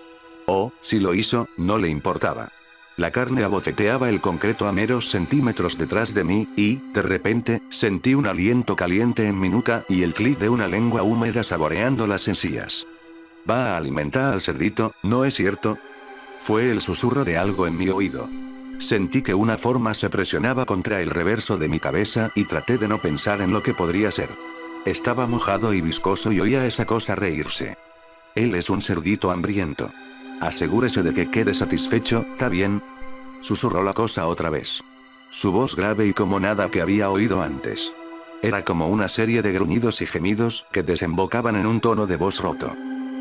O, si lo hizo, no le importaba. La carne abofeteaba el concreto a meros centímetros detrás de mí, y, de repente, sentí un aliento caliente en mi nuca y el clic de una lengua húmeda saboreando las encías. «Va a alimentar al cerdito, ¿no es cierto?». Fue el susurro de algo en mi oído. Sentí que una forma se presionaba contra el reverso de mi cabeza y traté de no pensar en lo que podría ser. Estaba mojado y viscoso y oía esa cosa reírse. «Él es un cerdito hambriento. Asegúrese de que quede satisfecho, ¿está bien?», susurró la cosa otra vez. Su voz grave y como nada que había oído antes. Era como una serie de gruñidos y gemidos que desembocaban en un tono de voz roto.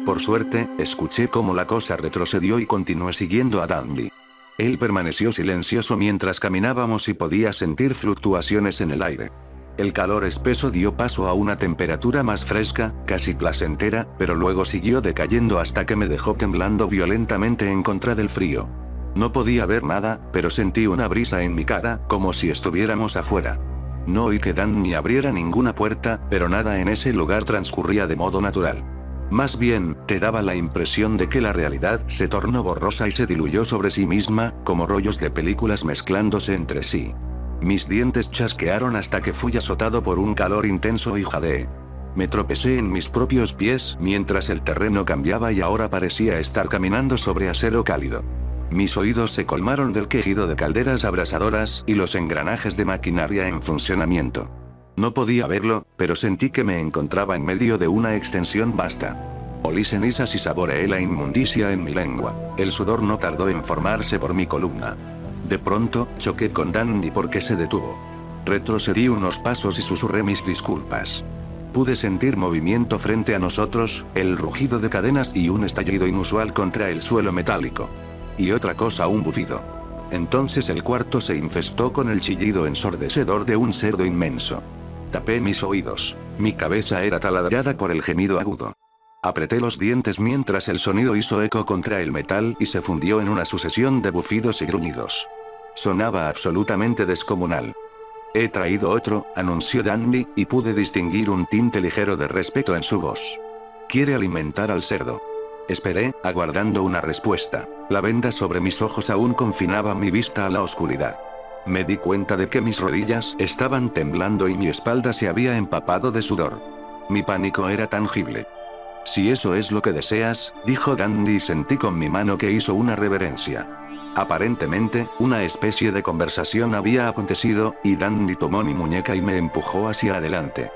Por suerte, escuché cómo la cosa retrocedió y continué siguiendo a Dandy. Él permaneció silencioso mientras caminábamos y podía sentir fluctuaciones en el aire. El calor espeso dio paso a una temperatura más fresca, casi placentera, pero luego siguió decayendo hasta que me dejó temblando violentamente en contra del frío. No podía ver nada, pero sentí una brisa en mi cara, como si estuviéramos afuera. No oí que Danny abriera ninguna puerta, pero nada en ese lugar transcurría de modo natural. Más bien, te daba la impresión de que la realidad se tornó borrosa y se diluyó sobre sí misma, como rollos de películas mezclándose entre sí. Mis dientes chasquearon hasta que fui azotado por un calor intenso y jadeé. Me tropecé en mis propios pies mientras el terreno cambiaba y ahora parecía estar caminando sobre acero cálido. Mis oídos se colmaron del quejido de calderas abrasadoras y los engranajes de maquinaria en funcionamiento. No podía verlo, pero sentí que me encontraba en medio de una extensión vasta. Olí cenizas y saboreé la inmundicia en mi lengua. El sudor no tardó en formarse por mi columna. De pronto, choqué con Danny porque se detuvo. Retrocedí unos pasos y susurré mis disculpas. Pude sentir movimiento frente a nosotros, el rugido de cadenas y un estallido inusual contra el suelo metálico. Y otra cosa, un bufido. Entonces el cuarto se infestó con el chillido ensordecedor de un cerdo inmenso. Tapé mis oídos. Mi cabeza era taladrada por el gemido agudo. Apreté los dientes mientras el sonido hizo eco contra el metal y se fundió en una sucesión de bufidos y gruñidos. Sonaba absolutamente descomunal. «He traído otro», anunció Danny, y pude distinguir un tinte ligero de respeto en su voz. «Quiere alimentar al cerdo». Esperé, aguardando una respuesta. La venda sobre mis ojos aún confinaba mi vista a la oscuridad. Me di cuenta de que mis rodillas estaban temblando y mi espalda se había empapado de sudor. Mi pánico era tangible. «Si eso es lo que deseas», dijo Dandy y sentí con mi mano que hizo una reverencia. Aparentemente, una especie de conversación había acontecido, y Dandy tomó mi muñeca y me empujó hacia adelante.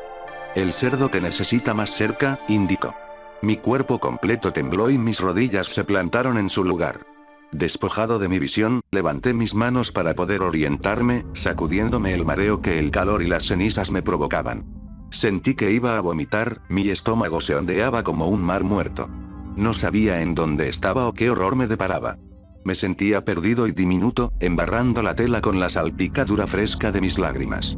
«El cerdo te necesita más cerca», indicó. Mi cuerpo completo tembló y mis rodillas se plantaron en su lugar. Despojado de mi visión, levanté mis manos para poder orientarme, sacudiéndome el mareo que el calor y las cenizas me provocaban. Sentí que iba a vomitar, mi estómago se ondeaba como un mar muerto. No sabía en dónde estaba o qué horror me deparaba. Me sentía perdido y diminuto, embarrando la tela con la salpicadura fresca de mis lágrimas.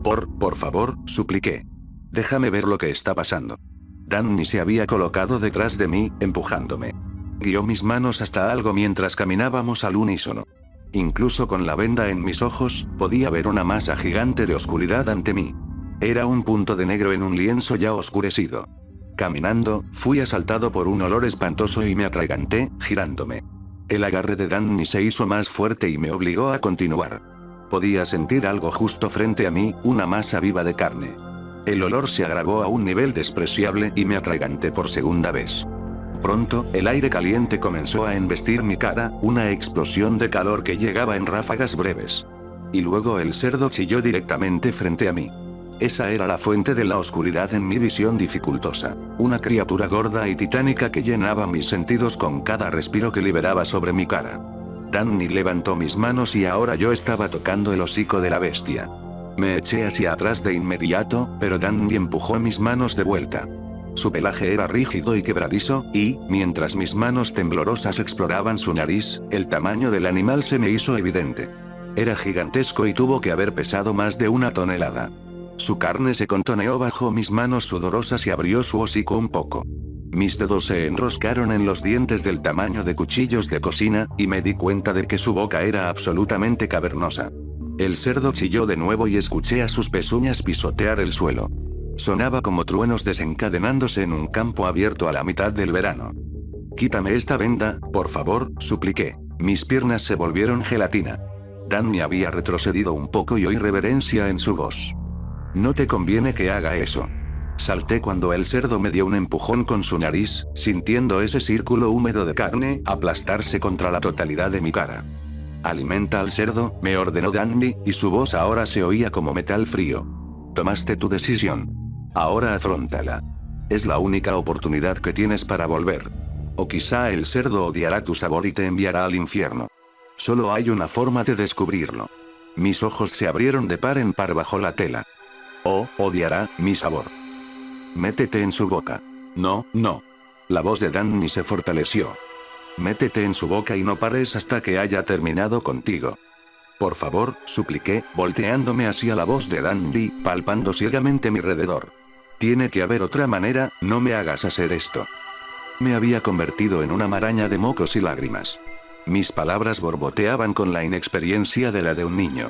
Por favor», supliqué. «Déjame ver lo que está pasando». Danny se había colocado detrás de mí, empujándome. Guió mis manos hasta algo mientras caminábamos al unísono. Incluso con la venda en mis ojos, podía ver una masa gigante de oscuridad ante mí. Era un punto de negro en un lienzo ya oscurecido. Caminando, fui asaltado por un olor espantoso y me atraganté, girándome. El agarre de Danny se hizo más fuerte y me obligó a continuar. Podía sentir algo justo frente a mí, una masa viva de carne. El olor se agravó a un nivel despreciable y me atraganté por segunda vez. Pronto, el aire caliente comenzó a embestir mi cara, una explosión de calor que llegaba en ráfagas breves. Y luego el cerdo chilló directamente frente a mí. Esa era la fuente de la oscuridad en mi visión dificultosa. Una criatura gorda y titánica que llenaba mis sentidos con cada respiro que liberaba sobre mi cara. Danny levantó mis manos y ahora yo estaba tocando el hocico de la bestia. Me eché hacia atrás de inmediato, pero Danny empujó mis manos de vuelta. Su pelaje era rígido y quebradizo, y, mientras mis manos temblorosas exploraban su nariz, el tamaño del animal se me hizo evidente. Era gigantesco y tuvo que haber pesado más de 1 tonelada. Su carne se contoneó bajo mis manos sudorosas y abrió su hocico un poco. Mis dedos se enroscaron en los dientes del tamaño de cuchillos de cocina, y me di cuenta de que su boca era absolutamente cavernosa. El cerdo chilló de nuevo y escuché a sus pezuñas pisotear el suelo. Sonaba como truenos desencadenándose en un campo abierto a la mitad del verano. Quítame esta venda, por favor, supliqué. Mis piernas se volvieron gelatina. Danny había retrocedido un poco y oí reverencia en su voz. No te conviene que haga eso. Salté cuando el cerdo me dio un empujón con su nariz, sintiendo ese círculo húmedo de carne aplastarse contra la totalidad de mi cara. Alimenta al cerdo, me ordenó Danny, y su voz ahora se oía como metal frío. Tomaste tu decisión. Ahora afróntala. Es la única oportunidad que tienes para volver. O quizá el cerdo odiará tu sabor y te enviará al infierno. Solo hay una forma de descubrirlo. Mis ojos se abrieron de par en par bajo la tela. Oh, odiará mi sabor. Métete en su boca. No, no. La voz de Danny se fortaleció. Métete en su boca y no pares hasta que haya terminado contigo. Por favor, supliqué, volteándome hacia la voz de Danny, palpando ciegamente mi alrededor. Tiene que haber otra manera, no me hagas hacer esto. Me había convertido en una maraña de mocos y lágrimas. Mis palabras borboteaban con la inexperiencia de la de un niño.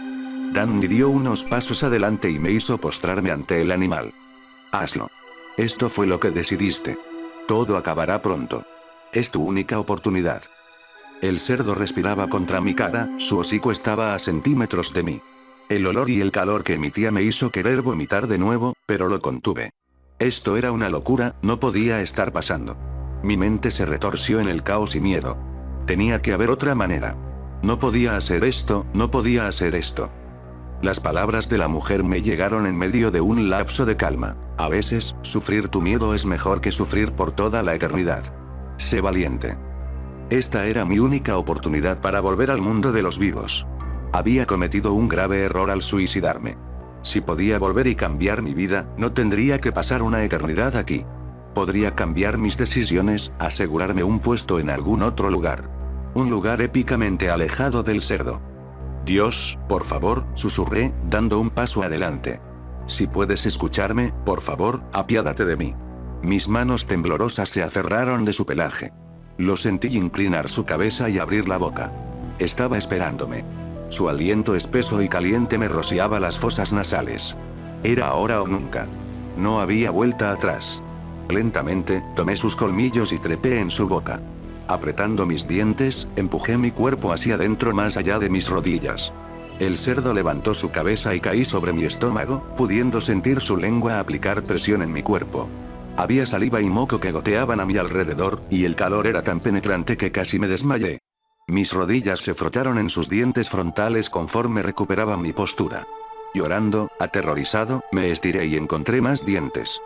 Danny dio unos pasos adelante y me hizo postrarme ante el animal. Hazlo. Esto fue lo que decidiste. Todo acabará pronto. Es tu única oportunidad. El cerdo respiraba contra mi cara, su hocico estaba a centímetros de mí. El olor y el calor que emitía me hizo querer vomitar de nuevo, pero lo contuve. Esto era una locura, no podía estar pasando. Mi mente se retorció en el caos y miedo. Tenía que haber otra manera. No podía hacer esto, no podía hacer esto. Las palabras de la mujer me llegaron en medio de un lapso de calma. A veces, sufrir tu miedo es mejor que sufrir por toda la eternidad. Sé valiente. Esta era mi única oportunidad para volver al mundo de los vivos. Había cometido un grave error al suicidarme. Si podía volver y cambiar mi vida, no tendría que pasar una eternidad aquí. Podría cambiar mis decisiones, asegurarme un puesto en algún otro lugar. Un lugar épicamente alejado del cerdo. Dios, por favor, susurré, dando un paso adelante. Si puedes escucharme, por favor, apiádate de mí. Mis manos temblorosas se aferraron de su pelaje. Lo sentí inclinar su cabeza y abrir la boca. Estaba esperándome. Su aliento espeso y caliente me rociaba las fosas nasales. Era ahora o nunca. No había vuelta atrás. Lentamente, tomé sus colmillos y trepé en su boca. Apretando mis dientes, empujé mi cuerpo hacia adentro más allá de mis rodillas. El cerdo levantó su cabeza y caí sobre mi estómago, pudiendo sentir su lengua aplicar presión en mi cuerpo. Había saliva y moco que goteaban a mi alrededor, y el calor era tan penetrante que casi me desmayé. Mis rodillas se frotaron en sus dientes frontales conforme recuperaba mi postura. Llorando, aterrorizado, me estiré y encontré más dientes.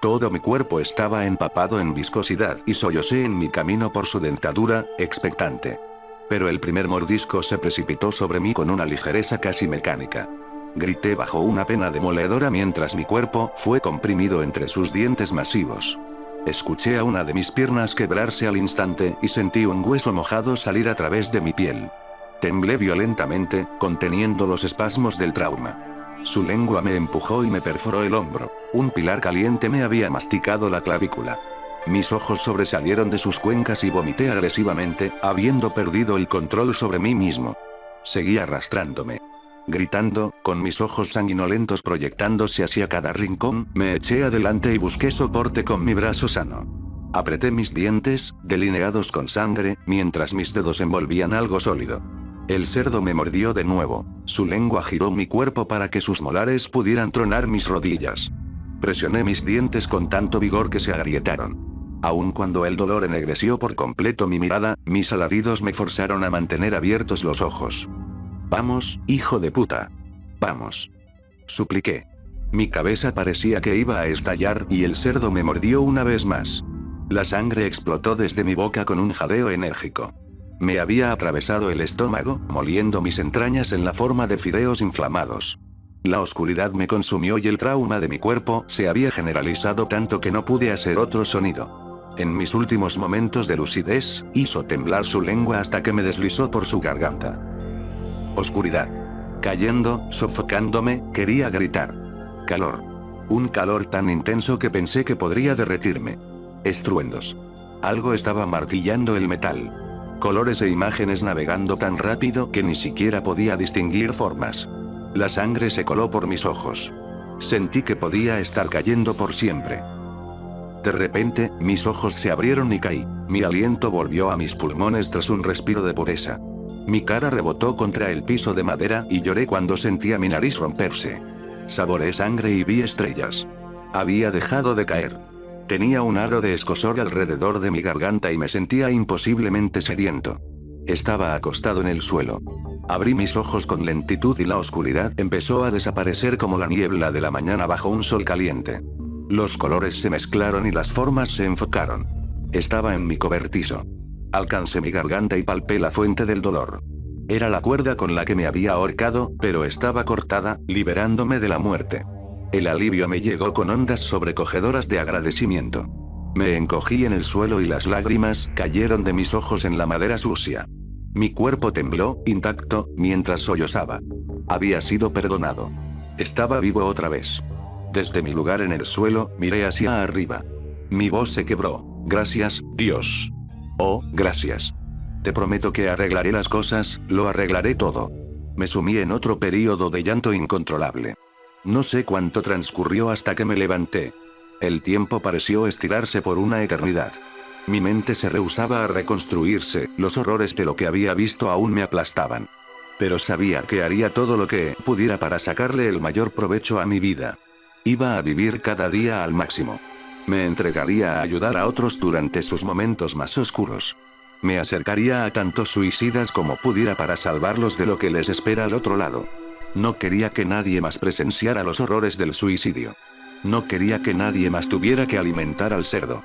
Todo mi cuerpo estaba empapado en viscosidad y sollocé en mi camino por su dentadura, expectante. Pero el primer mordisco se precipitó sobre mí con una ligereza casi mecánica. Grité bajo una pena demoledora mientras mi cuerpo fue comprimido entre sus dientes masivos. Escuché a una de mis piernas quebrarse al instante y sentí un hueso mojado salir a través de mi piel. Temblé violentamente, conteniendo los espasmos del trauma. Su lengua me empujó y me perforó el hombro. Un pilar caliente me había masticado la clavícula. Mis ojos sobresalieron de sus cuencas y vomité agresivamente, habiendo perdido el control sobre mí mismo. Seguí arrastrándome. Gritando, con mis ojos sanguinolentos proyectándose hacia cada rincón, me eché adelante y busqué soporte con mi brazo sano. Apreté mis dientes, delineados con sangre, mientras mis dedos envolvían algo sólido. El cerdo me mordió de nuevo. Su lengua giró mi cuerpo para que sus molares pudieran tronar mis rodillas. Presioné mis dientes con tanto vigor que se agrietaron. Aun cuando el dolor ennegreció por completo mi mirada, mis alaridos me forzaron a mantener abiertos los ojos. «Vamos, hijo de puta. Vamos», supliqué. Mi cabeza parecía que iba a estallar y el cerdo me mordió una vez más. La sangre explotó desde mi boca con un jadeo enérgico. Me había atravesado el estómago, moliendo mis entrañas en la forma de fideos inflamados. La oscuridad me consumió y el trauma de mi cuerpo se había generalizado tanto que no pude hacer otro sonido. En mis últimos momentos de lucidez, hizo temblar su lengua hasta que me deslizó por su garganta. Oscuridad. Cayendo, sofocándome, quería gritar. Calor. Un calor tan intenso que pensé que podría derretirme. Estruendos. Algo estaba martillando el metal. Colores e imágenes navegando tan rápido que ni siquiera podía distinguir formas. La sangre se coló por mis ojos. Sentí que podía estar cayendo por siempre. De repente, mis ojos se abrieron y caí. Mi aliento volvió a mis pulmones tras un respiro de pureza. Mi cara rebotó contra el piso de madera y lloré cuando sentí a mi nariz romperse. Saboreé sangre y vi estrellas. Había dejado de caer. Tenía un halo de escozor alrededor de mi garganta y me sentía imposiblemente sediento. Estaba acostado en el suelo. Abrí mis ojos con lentitud y la oscuridad empezó a desaparecer como la niebla de la mañana bajo un sol caliente. Los colores se mezclaron y las formas se enfocaron. Estaba en mi cobertizo. Alcancé mi garganta y palpé la fuente del dolor. Era la cuerda con la que me había ahorcado, pero estaba cortada, liberándome de la muerte. El alivio me llegó con ondas sobrecogedoras de agradecimiento. Me encogí en el suelo y las lágrimas cayeron de mis ojos en la madera sucia. Mi cuerpo tembló, intacto, mientras sollozaba. Había sido perdonado. Estaba vivo otra vez. Desde mi lugar en el suelo, miré hacia arriba. Mi voz se quebró. Gracias, Dios. Oh, gracias. Te prometo que arreglaré las cosas, lo arreglaré todo. Me sumí en otro período de llanto incontrolable. No sé cuánto transcurrió hasta que me levanté. El tiempo pareció estirarse por una eternidad. Mi mente se rehusaba a reconstruirse, los horrores de lo que había visto aún me aplastaban. Pero sabía que haría todo lo que pudiera para sacarle el mayor provecho a mi vida. Iba a vivir cada día al máximo. Me entregaría a ayudar a otros durante sus momentos más oscuros. Me acercaría a tantos suicidas como pudiera para salvarlos de lo que les espera al otro lado. No quería que nadie más presenciara los horrores del suicidio. No quería que nadie más tuviera que alimentar al cerdo.